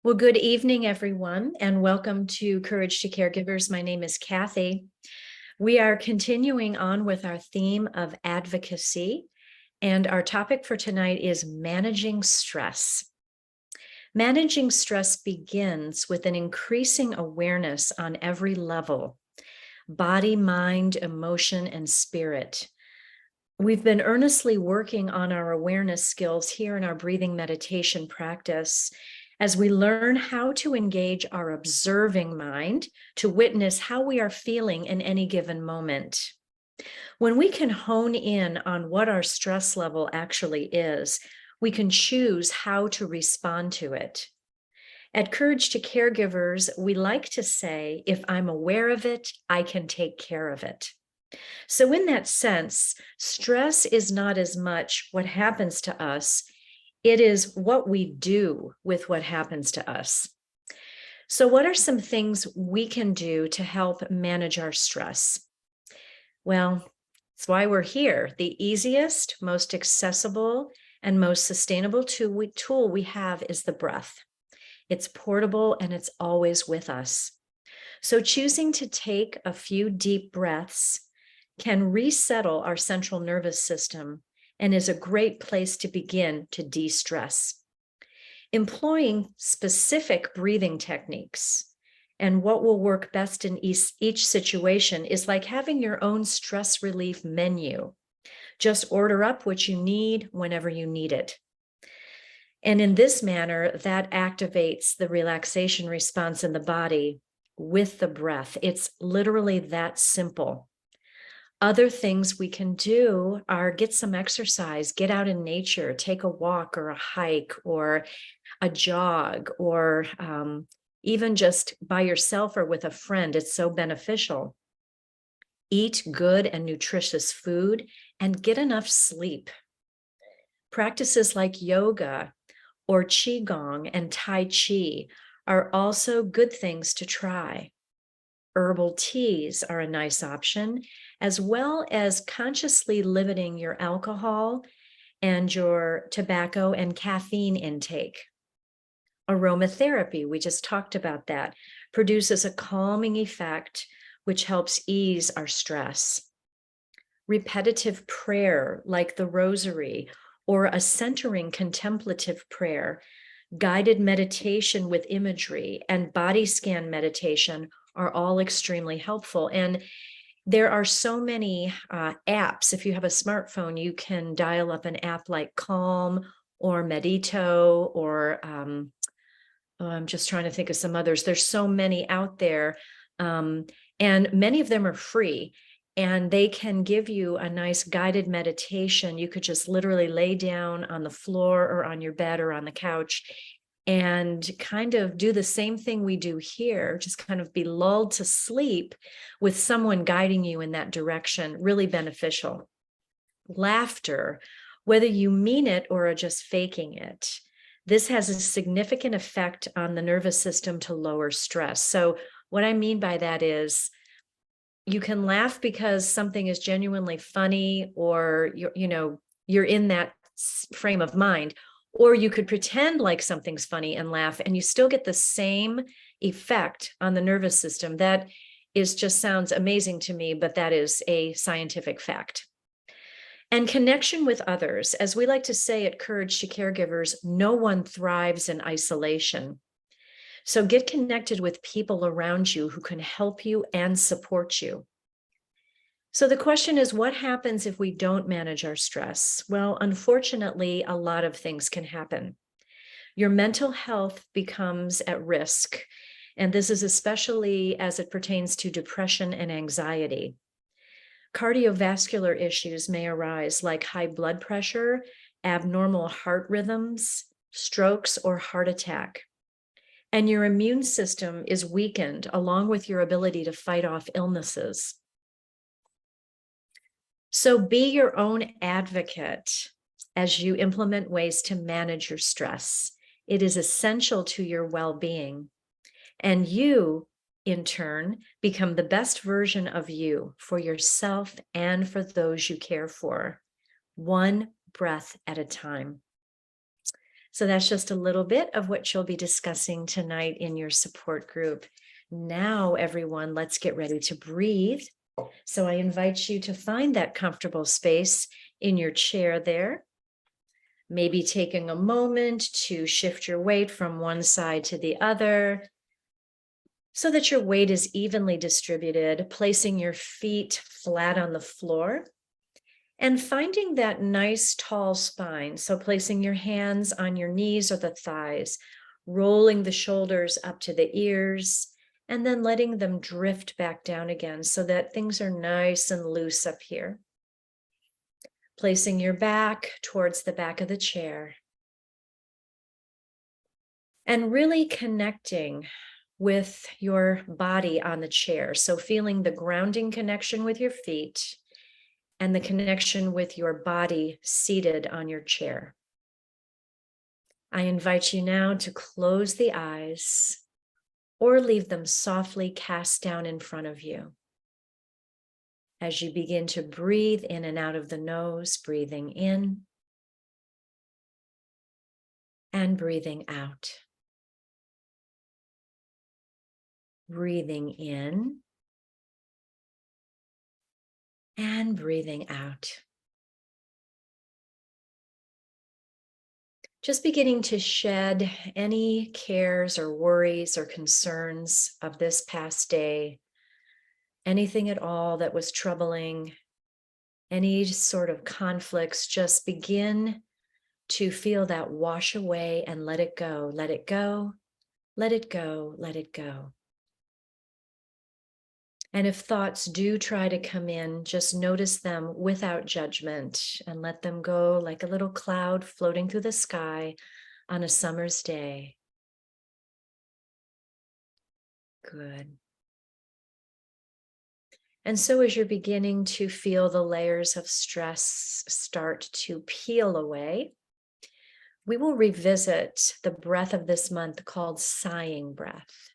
Well, good evening, everyone, and welcome to Courage to Caregivers. My name is Cathy. We are continuing on with our theme of advocacy, and our topic for tonight is managing stress. Managing stress begins with an increasing awareness on every level: body, mind, emotion, and spirit. We've been earnestly working on our awareness skills here in our breathing meditation practice as we learn how to engage our observing mind to witness how we are feeling in any given moment. When we can hone in on what our stress level actually is, we can choose how to respond to it. At Courage to Caregivers, we like to say, if I'm aware of it, I can take care of it. So in that sense, stress is not as much what happens to us, it is what we do with what happens to us. So what are some things we can do to help manage our stress? Well, that's why we're here. The easiest, most accessible, and most sustainable tool we have is the breath. It's portable and it's always with us. So choosing to take a few deep breaths can resettle our central nervous system and is a great place to begin to de-stress. Employing specific breathing techniques and what will work best in each situation is like having your own stress relief menu. Just order up what you need whenever you need it. And in this manner, that activates the relaxation response in the body with the breath. It's literally that simple. Other things we can do are get some exercise, get out in nature, take a walk or a hike or a jog, or even just by yourself or with a friend. It's so beneficial. Eat good and nutritious food and get enough sleep. Practices like yoga or qigong and tai chi are also good things to try. Herbal teas are a nice option, as well as consciously limiting your alcohol and your tobacco and caffeine intake. Aromatherapy, we just talked about that, produces a calming effect, which helps ease our stress. Repetitive prayer, like the rosary, or a centering contemplative prayer, guided meditation with imagery, and body scan meditation are all extremely helpful. And there are so many apps. If you have a smartphone, you can dial up an app like Calm or Medito or I'm just trying to think of some others. There's so many out there, and many of them are free. And they can give you a nice guided meditation. You could just literally lay down on the floor or on your bed or on the couch and kind of do the same thing we do here, just kind of be lulled to sleep with someone guiding you in that direction. Really beneficial. Laughter, whether you mean it or are just faking it, this has a significant effect on the nervous system to lower stress. So what I mean by that is you can laugh because something is genuinely funny, or you're in that frame of mind, or you could pretend like something's funny and laugh, and you still get the same effect on the nervous system. That just sounds amazing to me, but that is a scientific fact. And connection with others. As we like to say at Courage to Caregivers, no one thrives in isolation. So get connected with people around you who can help you and support you. So the question is, what happens if we don't manage our stress? Well, unfortunately, a lot of things can happen. Your mental health becomes at risk, and this is especially as it pertains to depression and anxiety. Cardiovascular issues may arise, like high blood pressure, abnormal heart rhythms, strokes, or heart attack. And your immune system is weakened, along with your ability to fight off illnesses. So be your own advocate as you implement ways to manage your stress. It is essential to your well-being. And you, in turn, become the best version of you for yourself and for those you care for, one breath at a time. So that's just a little bit of what you'll be discussing tonight in your support group. Now, everyone, let's get ready to breathe. So I invite you to find that comfortable space in your chair there. Maybe taking a moment to shift your weight from one side to the other so that your weight is evenly distributed, placing your feet flat on the floor and finding that nice tall spine. So placing your hands on your knees or the thighs, rolling the shoulders up to the ears, and then letting them drift back down again so that things are nice and loose up here. Placing your back towards the back of the chair. And really connecting with your body on the chair. So feeling the grounding connection with your feet and the connection with your body seated on your chair. I invite you now to close the eyes or leave them softly cast down in front of you. As you begin to breathe in and out of the nose, breathing in and breathing out. Breathing in and breathing out. Just beginning to shed any cares or worries or concerns of this past day, anything at all that was troubling, any sort of conflicts, just begin to feel that wash away and let it go, let it go, let it go, let it go. And if thoughts do try to come in, just notice them without judgment and let them go like a little cloud floating through the sky on a summer's day. Good. And so as you're beginning to feel the layers of stress start to peel away, we will revisit the breath of this month called sighing breath.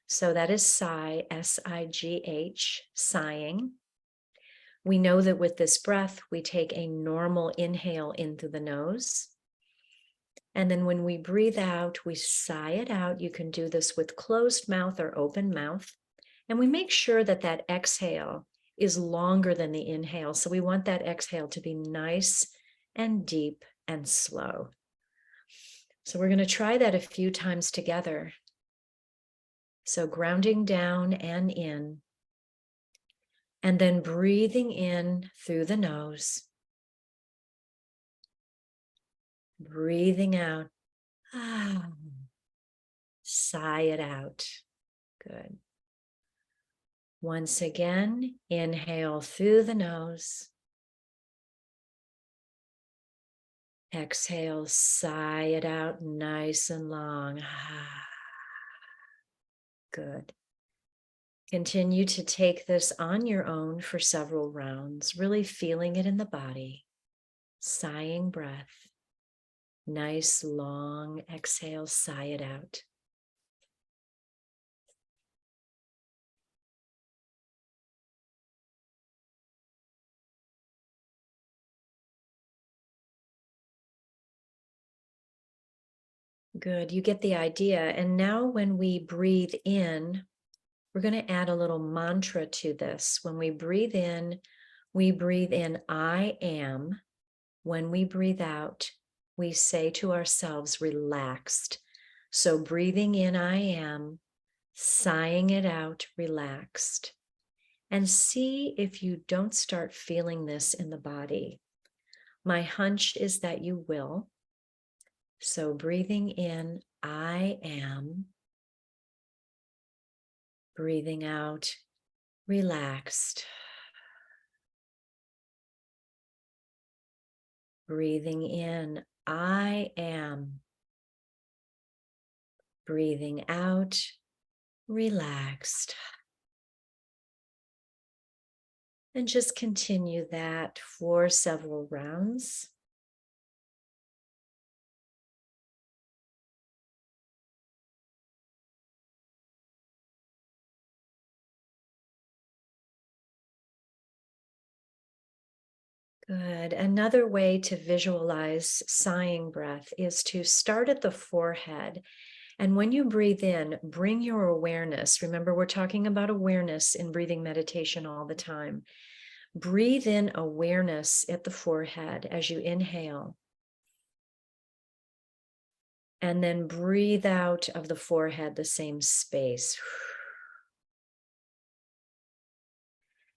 So that is sigh, S-I-G-H, sighing. We know that with this breath, we take a normal inhale in through the nose. And then when we breathe out, we sigh it out. You can do this with closed mouth or open mouth. And we make sure that that exhale is longer than the inhale. So we want that exhale to be nice and deep and slow. So we're going to try that a few times together. So grounding down and in, and then breathing in through the nose, breathing out, sigh it out. Good. Once again, inhale through the nose. Exhale, sigh it out nice and long. Good. Continue to take this on your own for several rounds, really feeling it in the body. Sighing breath. Nice long exhale, sigh it out. Good, you get the idea. And now when we breathe in, we're going to add a little mantra to this. When we breathe in, I am. When we breathe out, we say to ourselves, relaxed. So breathing in, I am, sighing it out, relaxed. And see if you don't start feeling this in the body. My hunch is that you will. So breathing in, I am. Breathing out, relaxed. Breathing in, I am. Breathing out, relaxed. And just continue that for several rounds. Good. Another way to visualize sighing breath is to start at the forehead. And when you breathe in, bring your awareness. Remember, we're talking about awareness in breathing meditation all the time. Breathe in awareness at the forehead as you inhale. And then breathe out of the forehead the same space.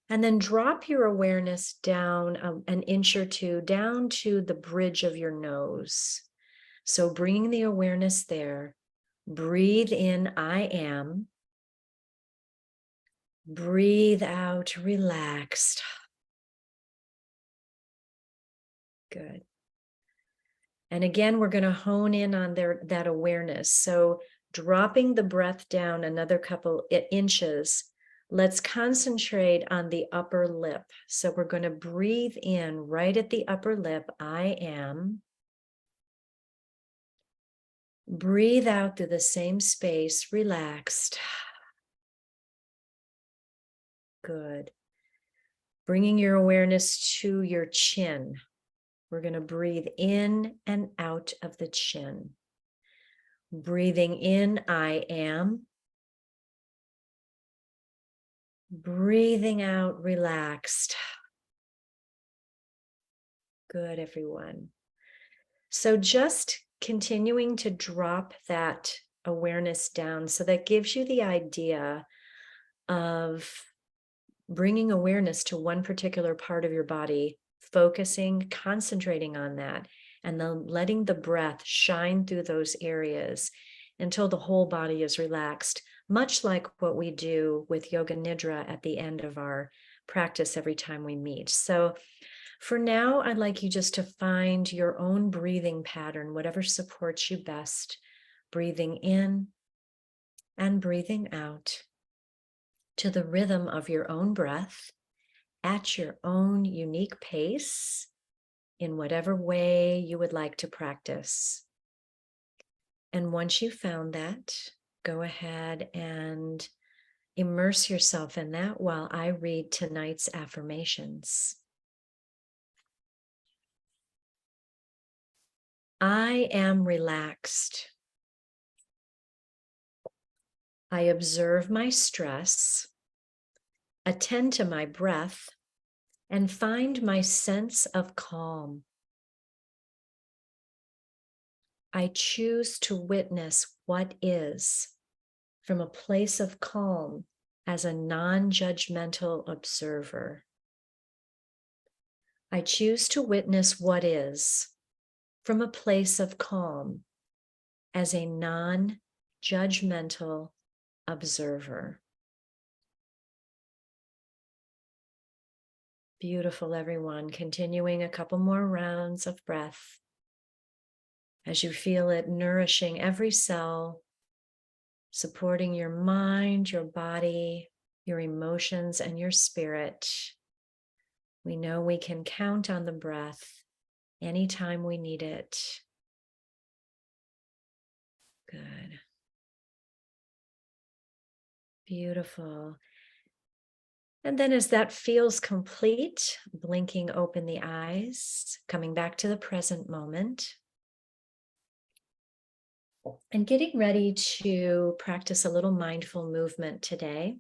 And then drop your awareness down an inch or two, down to the bridge of your nose. So bringing the awareness there, breathe in, I am. Breathe out, relaxed. Good. And again, we're going to hone in on that awareness. So dropping the breath down another couple inches, let's concentrate on the upper lip. So we're going to breathe in right at the upper lip, I am. Breathe out through the same space, relaxed. Good. Bringing your awareness to your chin. We're going to breathe in and out of the chin. Breathing in, I am. Breathing out, relaxed. Good, everyone. So just continuing to drop that awareness down. So that gives you the idea of bringing awareness to one particular part of your body, focusing, concentrating on that, and then letting the breath shine through those areas until the whole body is relaxed, much like what we do with Yoga Nidra at the end of our practice every time we meet. So for now, I'd like you just to find your own breathing pattern, whatever supports you best, breathing in and breathing out to the rhythm of your own breath at your own unique pace in whatever way you would like to practice. And once you've found that, go ahead and immerse yourself in that while I read tonight's affirmations. I am relaxed. I observe my stress, attend to my breath, and find my sense of calm. I choose to witness what is from a place of calm as a non-judgmental observer. I choose to witness what is from a place of calm as a non-judgmental observer. Beautiful, everyone. Continuing a couple more rounds of breath as you feel it nourishing every cell, supporting your mind, your body, your emotions, and your spirit. We know we can count on the breath anytime we need it. Good. Beautiful. And then as that feels complete, blinking open the eyes, coming back to the present moment, and getting ready to practice a little mindful movement today.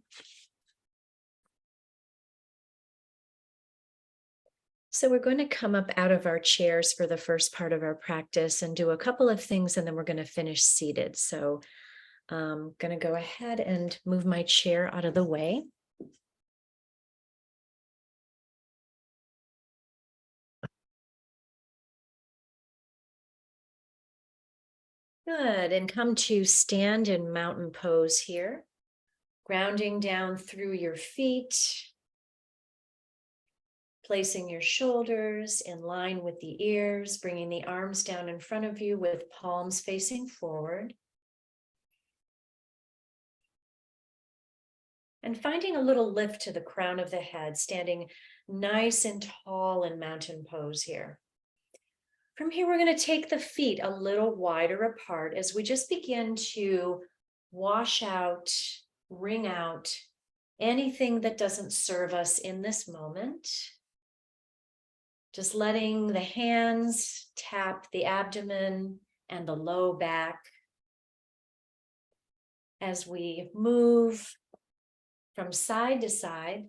So we're going to come up out of our chairs for the first part of our practice and do a couple of things, and then we're going to finish seated. So I'm going to go ahead and move my chair out of the way. Good, and come to stand in mountain pose here, grounding down through your feet, placing your shoulders in line with the ears, bringing the arms down in front of you with palms facing forward. And finding a little lift to the crown of the head, standing nice and tall in mountain pose here. From here, we're going to take the feet a little wider apart as we just begin to wash out, wring out anything that doesn't serve us in this moment. Just letting the hands tap the abdomen and the low back as we move from side to side.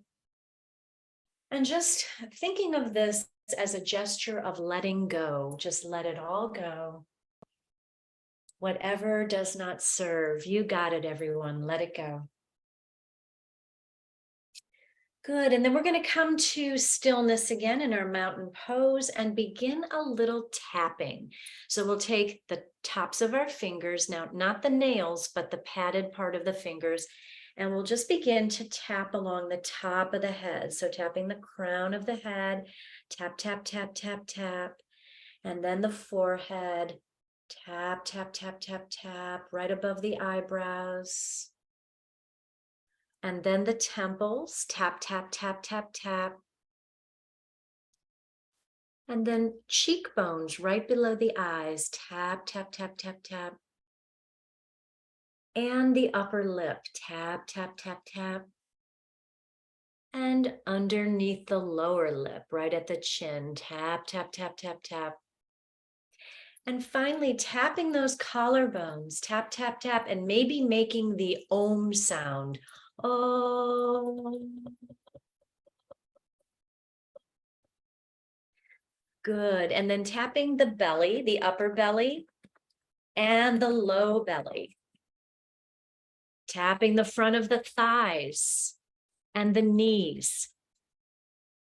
And just thinking of this as a gesture of letting go. Just let it all go. Whatever does not serve, you got it, everyone. Let it go. Good, and then we're going to come to stillness again in our mountain pose and begin a little tapping. So we'll take the tops of our fingers, now not the nails, but the padded part of the fingers, and we'll just begin to tap along the top of the head. So tapping the crown of the head, tap, tap, tap, tap, tap, and then the forehead, tap, tap, tap, tap, tap, right above the eyebrows. And then the temples, tap, tap, tap, tap, tap. And then cheekbones right below the eyes, tap, tap, tap, tap, tap. And the upper lip, tap, tap, tap, tap. And underneath the lower lip, right at the chin, tap, tap, tap, tap, tap. And finally, tapping those collarbones, tap, tap, tap, and maybe making the Om sound. Oh. Good. And then tapping the belly, the upper belly, and the low belly. Tapping the front of the thighs and the knees,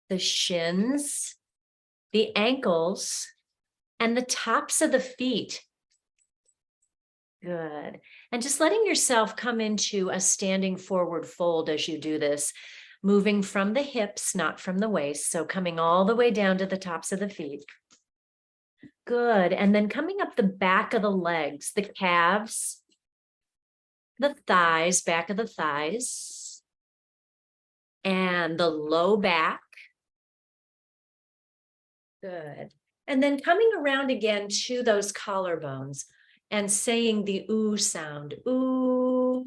the shins, the ankles, and the tops of the feet. Good. And just letting yourself come into a standing forward fold as you do this, moving from the hips, not from the waist. So coming all the way down to the tops of the feet. Good. And then coming up the back of the legs, the calves, the thighs, back of the thighs, and the low back. Good. And then coming around again to those collarbones and saying the ooh sound, ooh.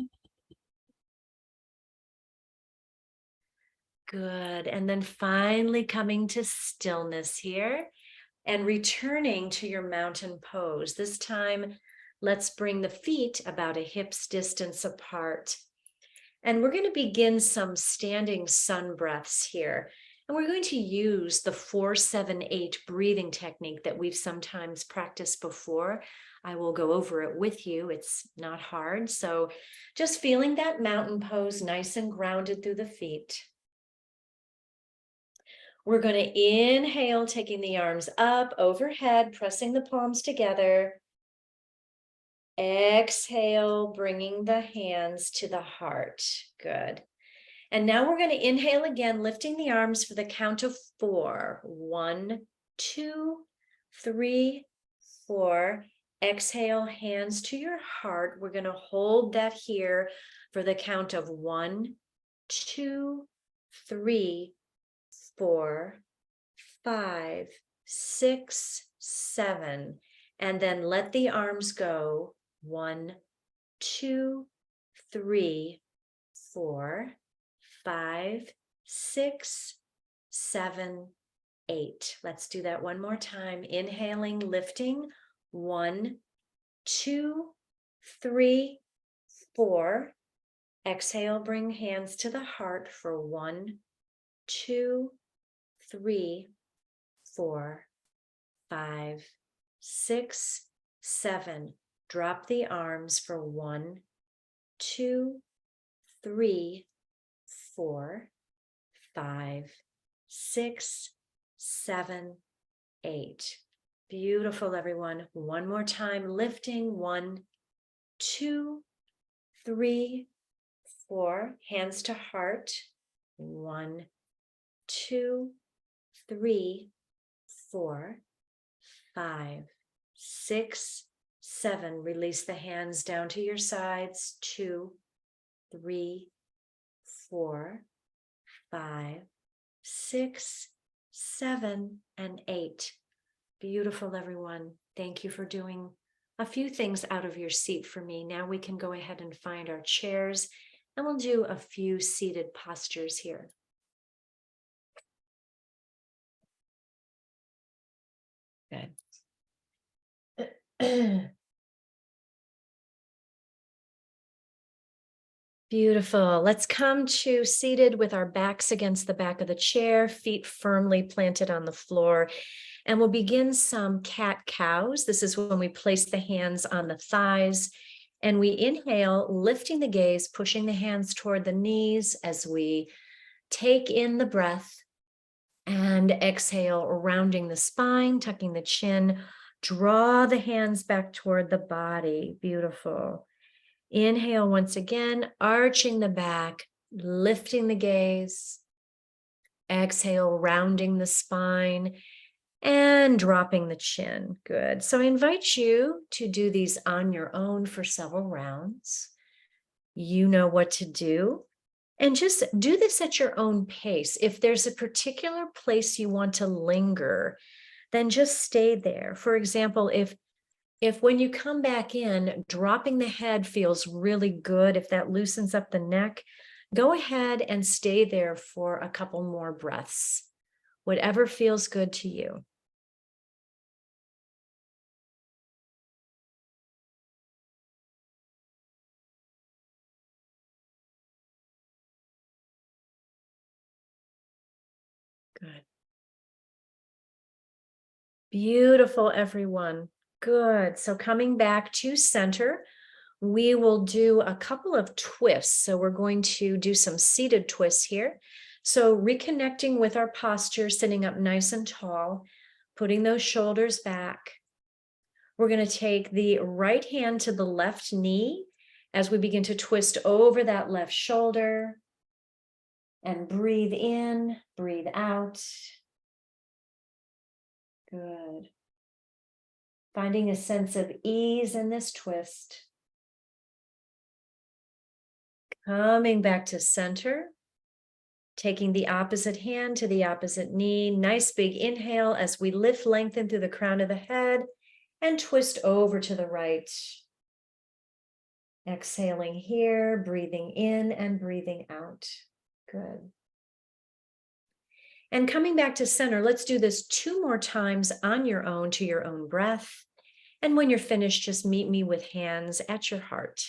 Good. And then finally coming to stillness here and returning to your mountain pose. This time, let's bring the feet about a hip's distance apart. And we're going to begin some standing sun breaths here. And we're going to use the 4-7-8 breathing technique that we've sometimes practiced before. I will go over it with you. It's not hard. So just feeling that mountain pose nice and grounded through the feet. We're going to inhale, taking the arms up overhead, pressing the palms together. Exhale, bringing the hands to the heart. Good. And now we're going to inhale again, lifting the arms for the count of 4. 1, 2, 3, 4. Exhale, hands to your heart. We're going to hold that here for the count of 1, 2, 3, 4, 5, 6, 7. And then let the arms go. 1, 2, 3, 4, 5, 6, 7, 8. Let's do that one more time. Inhaling, lifting. 1, 2, 3, 4. Exhale, bring hands to the heart for 1, 2, 3, 4, 5, 6, 7. Drop the arms for 1, 2, 3, 4, 5, 6, 7, 8. Beautiful, everyone. One more time, lifting. 1, 2, 3, 4. Hands to heart. 1, 2, 3, 4, 5, 6, 7. Release the hands down to your sides. 2, 3, 4, 5, 6, 7, and 8. Beautiful, everyone. Thank you for doing a few things out of your seat for me. Now we can go ahead and find our chairs, and we'll do a few seated postures here. Good. Beautiful. Let's come to seated with our backs against the back of the chair, feet firmly planted on the floor. And we'll begin some cat-cows. This is when we place the hands on the thighs and we inhale, lifting the gaze, pushing the hands toward the knees as we take in the breath, and exhale, rounding the spine, tucking the chin, draw the hands back toward the body. Beautiful. Inhale once again, arching the back, lifting the gaze. Exhale, rounding the spine and dropping the chin. Good. So I invite you to do these on your own for several rounds. You know what to do. And just do this at your own pace. If there's a particular place you want to linger, then just stay there. For example, if when you come back in, dropping the head feels really good, if that loosens up the neck, go ahead and stay there for a couple more breaths, whatever feels good to you. Good. Beautiful, everyone. Good. So coming back to center, we will do a couple of twists. So we're going to do some seated twists here. So reconnecting with our posture, sitting up nice and tall, putting those shoulders back. We're going to take the right hand to the left knee as we begin to twist over that left shoulder. And breathe in, breathe out. Good. Finding a sense of ease in this twist. Coming back to center. Taking the opposite hand to the opposite knee. Nice big inhale as we lift, lengthen through the crown of the head and twist over to the right. Exhaling here, breathing in and breathing out. Good. And coming back to center, let's do this 2 more times on your own to your own breath. And when you're finished, just meet me with hands at your heart.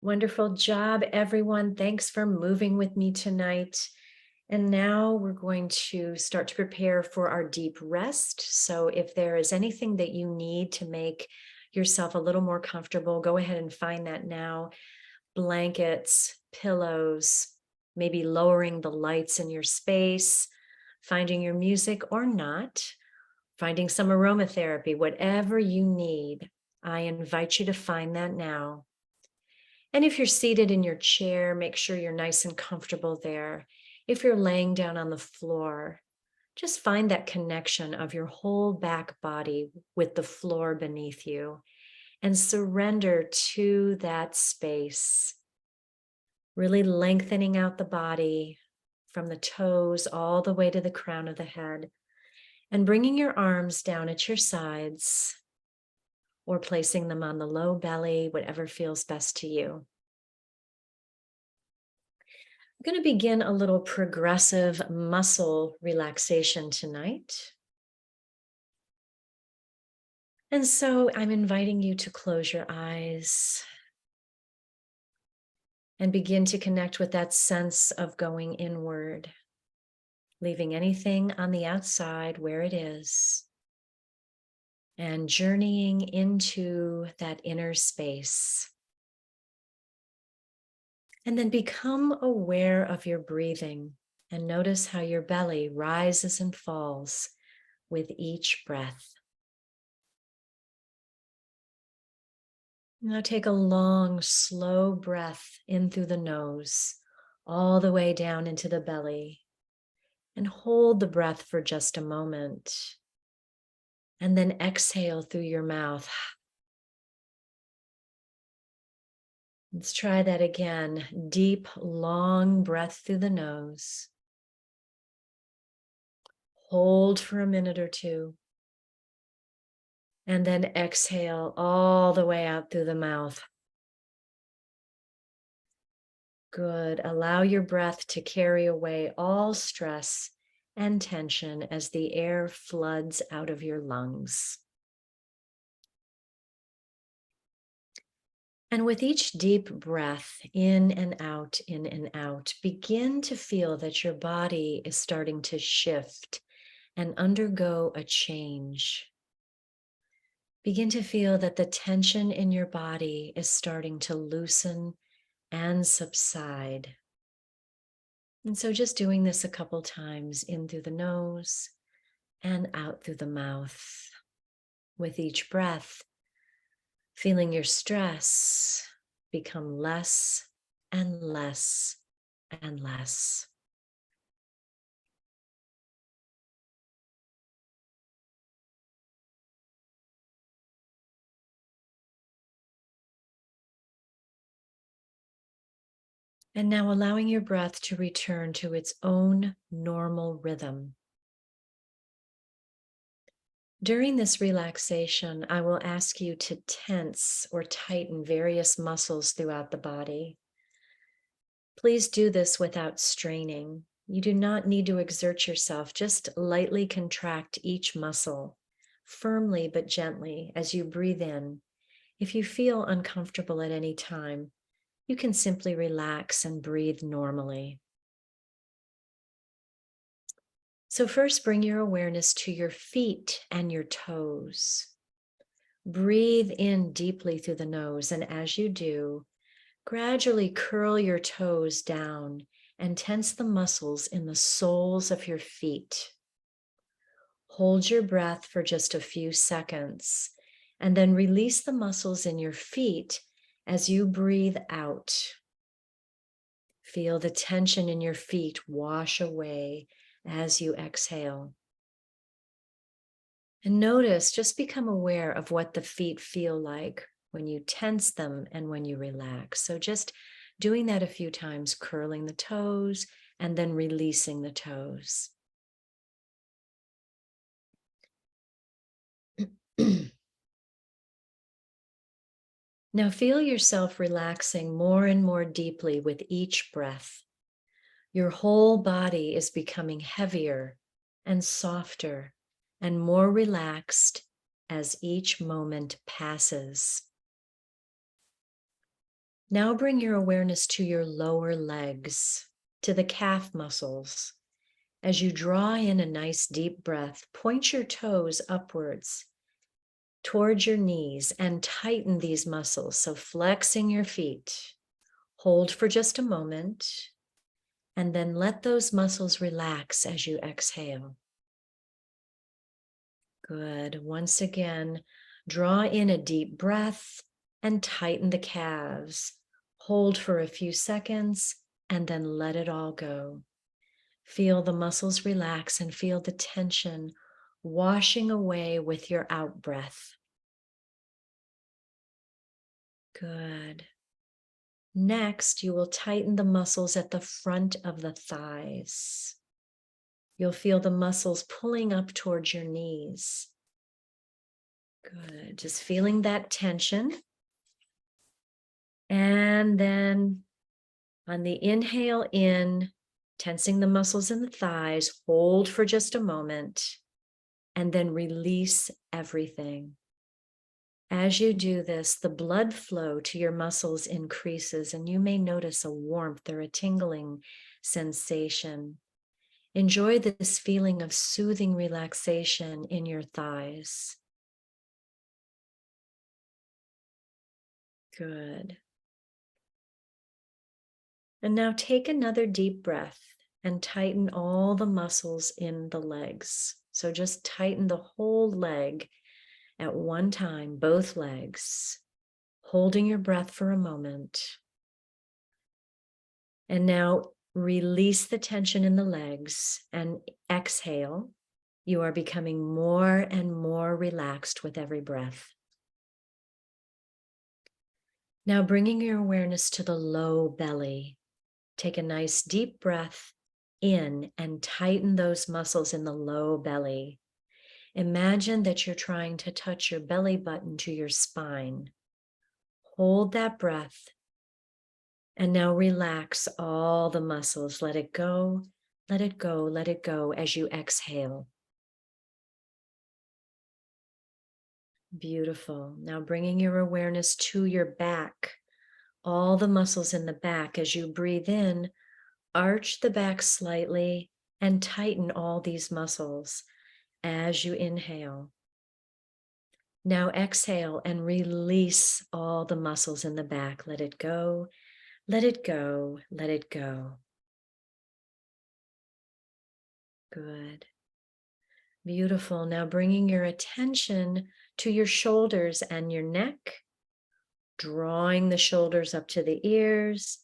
Wonderful job, everyone. Thanks for moving with me tonight. And now we're going to start to prepare for our deep rest. So if there is anything that you need to make yourself a little more comfortable, go ahead and find that now. Blankets, pillows, maybe lowering the lights in your space, finding your music or not, finding some aromatherapy, whatever you need. I invite you to find that now. And if you're seated in your chair, make sure you're nice and comfortable there. If you're laying down on the floor, just find that connection of your whole back body with the floor beneath you and surrender to that space. Really lengthening out the body from the toes all the way to the crown of the head and bringing your arms down at your sides or placing them on the low belly, whatever feels best to you. I'm going to begin a little progressive muscle relaxation tonight. And so I'm inviting you to close your eyes and begin to connect with that sense of going inward, leaving anything on the outside where it is, and journeying into that inner space. And then become aware of your breathing and notice how your belly rises and falls with each breath. Now take a long, slow breath in through the nose, all the way down into the belly. And hold the breath for just a moment. And then exhale through your mouth. Let's try that again. Deep, long breath through the nose. Hold for a minute or two. And then exhale all the way out through the mouth. Good. Allow your breath to carry away all stress and tension as the air floods out of your lungs. And with each deep breath, in and out, begin to feel that your body is starting to shift and undergo a change. Begin to feel that the tension in your body is starting to loosen and subside. And so just doing this a couple times, in through the nose and out through the mouth. With each breath, feeling your stress become less and less and less. And now allowing your breath to return to its own normal rhythm. During this relaxation, I will ask you to tense or tighten various muscles throughout the body. Please do this without straining. You do not need to exert yourself. Just lightly contract each muscle, firmly but gently, as you breathe in. If you feel uncomfortable at any time, you can simply relax and breathe normally. So first, bring your awareness to your feet and your toes. Breathe in deeply through the nose, and as you do, gradually curl your toes down and tense the muscles in the soles of your feet. Hold your breath for just a few seconds, and then release the muscles in your feet as you breathe out. Feel the tension in your feet wash away as you exhale. And notice, just become aware of what the feet feel like when you tense them and when you relax. So just doing that a few times, curling the toes and then releasing the toes. Now feel yourself relaxing more and more deeply with each breath. Your whole body is becoming heavier and softer and more relaxed as each moment passes. Now bring your awareness to your lower legs, to the calf muscles. As you draw in a nice deep breath, point your toes upwards towards your knees and tighten these muscles. So flexing your feet, hold for just a moment, and then let those muscles relax as you exhale. Good. Once again, draw in a deep breath and tighten the calves. Hold for a few seconds and then let it all go. Feel the muscles relax and feel the tension washing away with your out breath. Good. Next, you will tighten the muscles at the front of the thighs. You'll feel the muscles pulling up towards your knees. Good. Just feeling that tension. And then on the inhale in, tensing the muscles in the thighs, hold for just a moment, and then release everything. As you do this, the blood flow to your muscles increases, and you may notice a warmth or a tingling sensation. Enjoy this feeling of soothing relaxation in your thighs. Good. And now take another deep breath and tighten all the muscles in the legs. So just tighten the whole leg at one time, both legs, holding your breath for a moment. And now Release the tension in the legs and exhale. You are becoming more and more relaxed with every breath. Now bringing your awareness to the low belly. Take a nice deep breath in and tighten those muscles in the low belly. Imagine that you're trying to touch your belly button to your spine. Hold that breath. And now relax all the muscles. Let it go, let it go, let it go as you exhale. Beautiful. Now bringing your awareness to your back, all the muscles in the back. As you breathe in, arch the back slightly and tighten all these muscles as you inhale. Now exhale and release all the muscles in the back. Let it go, let it go, let it go. Good. Beautiful. Now bringing your attention to your shoulders and your neck, drawing the shoulders up to the ears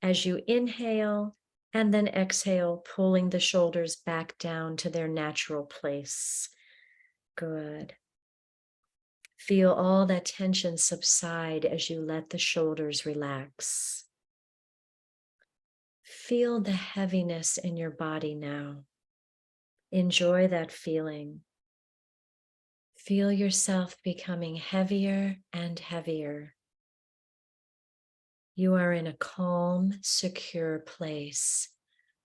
as you inhale, and then exhale, pulling the shoulders back down to their natural place. Good. Feel all that tension subside as you let the shoulders relax. Feel the heaviness in your body now. Enjoy that feeling. Feel yourself becoming heavier and heavier. You are in a calm, secure place.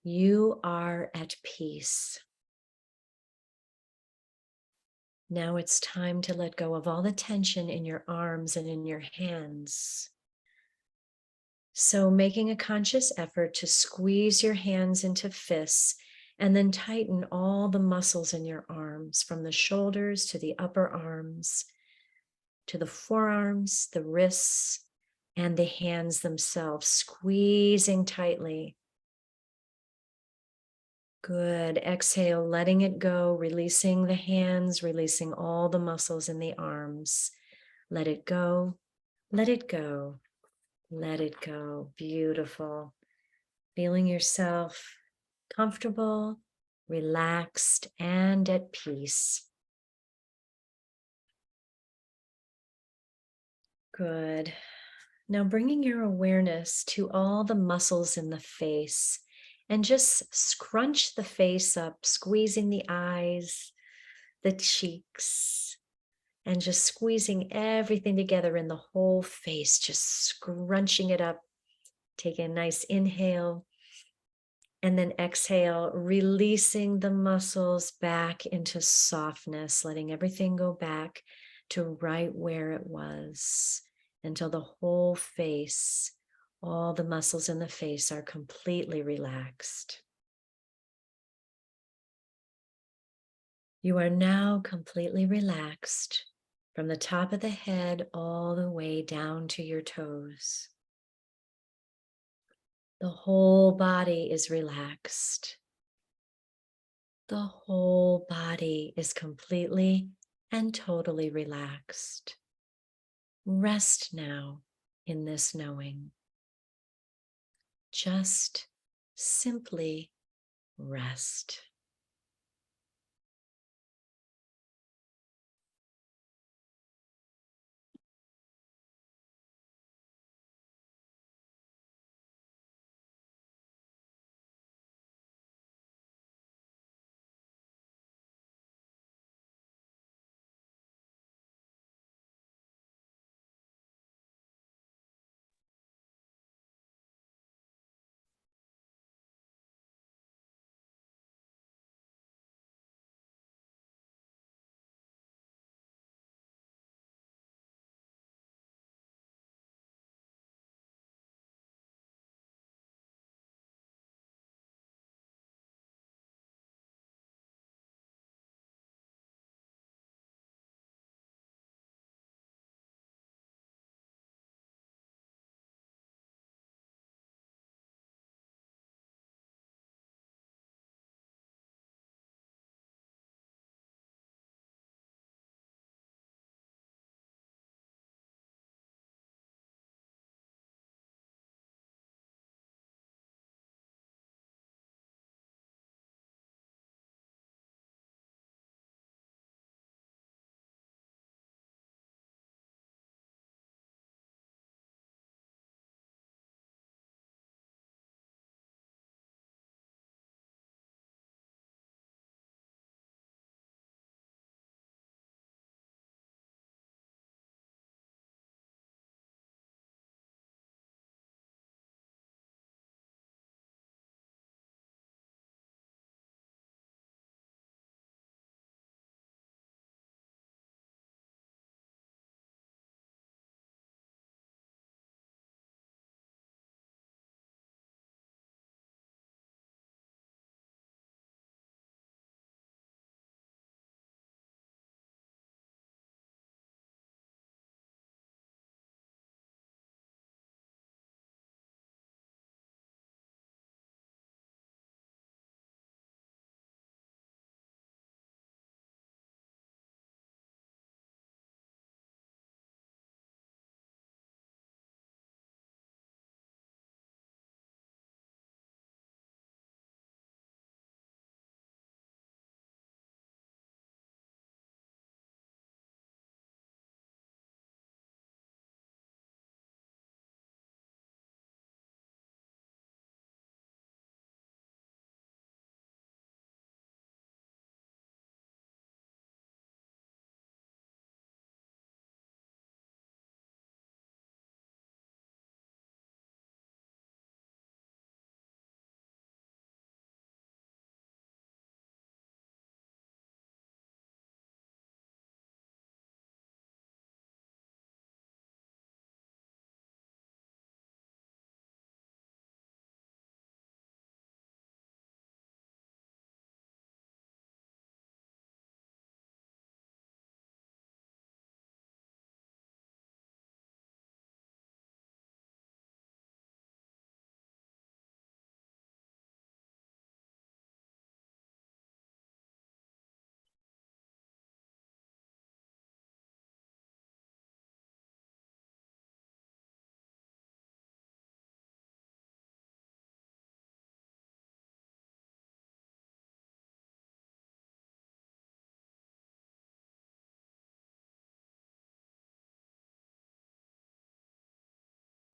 You are at peace. Now it's time to let go of all the tension in your arms and in your hands. So making a conscious effort to squeeze your hands into fists and then tighten all the muscles in your arms, from the shoulders to the upper arms, to the forearms, the wrists, and the hands themselves, squeezing tightly. Good. Exhale, letting it go, releasing the hands, releasing all the muscles in the arms. Let it go, let it go, let it go. Beautiful. Feeling yourself comfortable, relaxed, and at peace. Good. Now bringing your awareness to all the muscles in the face and just scrunch the face up, squeezing the eyes, the cheeks, and just squeezing everything together in the whole face, just scrunching it up. Take a nice inhale and then exhale, releasing the muscles back into softness, letting everything go back to right where it was until the whole face, all the muscles in the face are completely relaxed. You are now completely relaxed from the top of the head all the way down to your toes. The whole body is relaxed. The whole body is completely and totally relaxed. Rest now in this knowing. Just simply rest.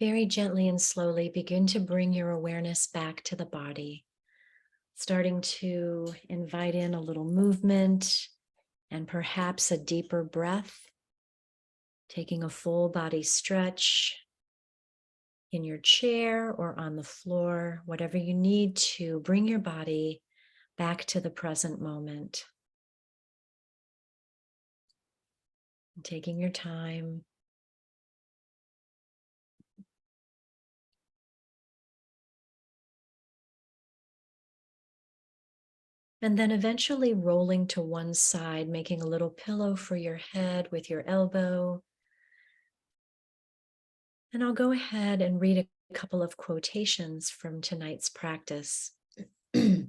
Very gently and slowly begin to bring your awareness back to the body, starting to invite in a little movement and perhaps a deeper breath, taking a full body stretch in your chair or on the floor, whatever you need to bring your body back to the present moment. Taking your time. And then eventually rolling to one side, making a little pillow for your head with your elbow. And I'll go ahead and read a couple of quotations from tonight's practice. The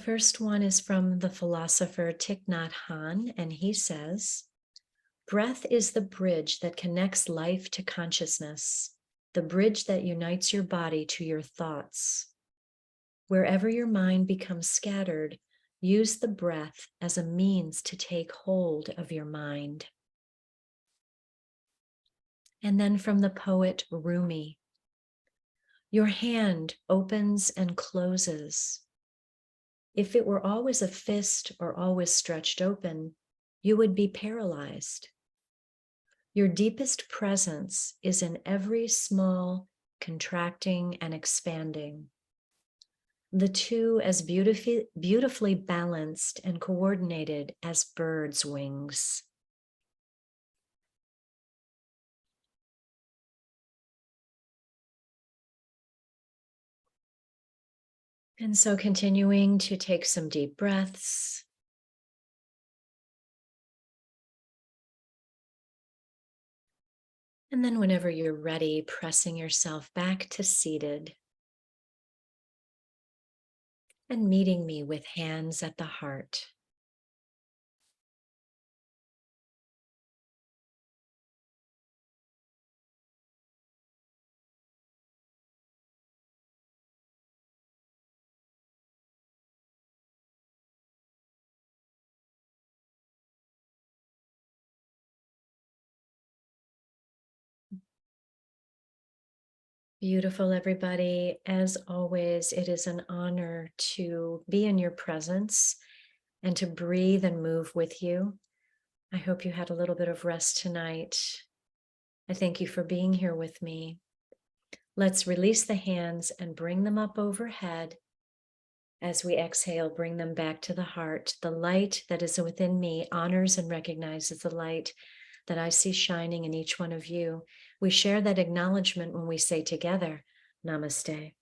first one is from the philosopher Thich Nhat Hanh, and he says, "Breath is the bridge that connects life to consciousness, the bridge that unites your body to your thoughts. Wherever your mind becomes scattered, use the breath as a means to take hold of your mind." And then from the poet Rumi, "Your hand opens and closes. If it were always a fist or always stretched open, you would be paralyzed. Your deepest presence is in every small contracting and expanding, the two as beautifully balanced and coordinated as birds' wings." And so continuing to take some deep breaths. And then whenever you're ready, pressing yourself back to seated and meeting me with hands at the heart. Beautiful, everybody. As always, it is an honor to be in your presence and to breathe and move with you. I hope you had a little bit of rest tonight. I thank you for being here with me. Let's release the hands and bring them up overhead. As we exhale, bring them back to the heart. The light that is within me honors and recognizes the light that I see shining in each one of you. We share that acknowledgement when we say together, Namaste.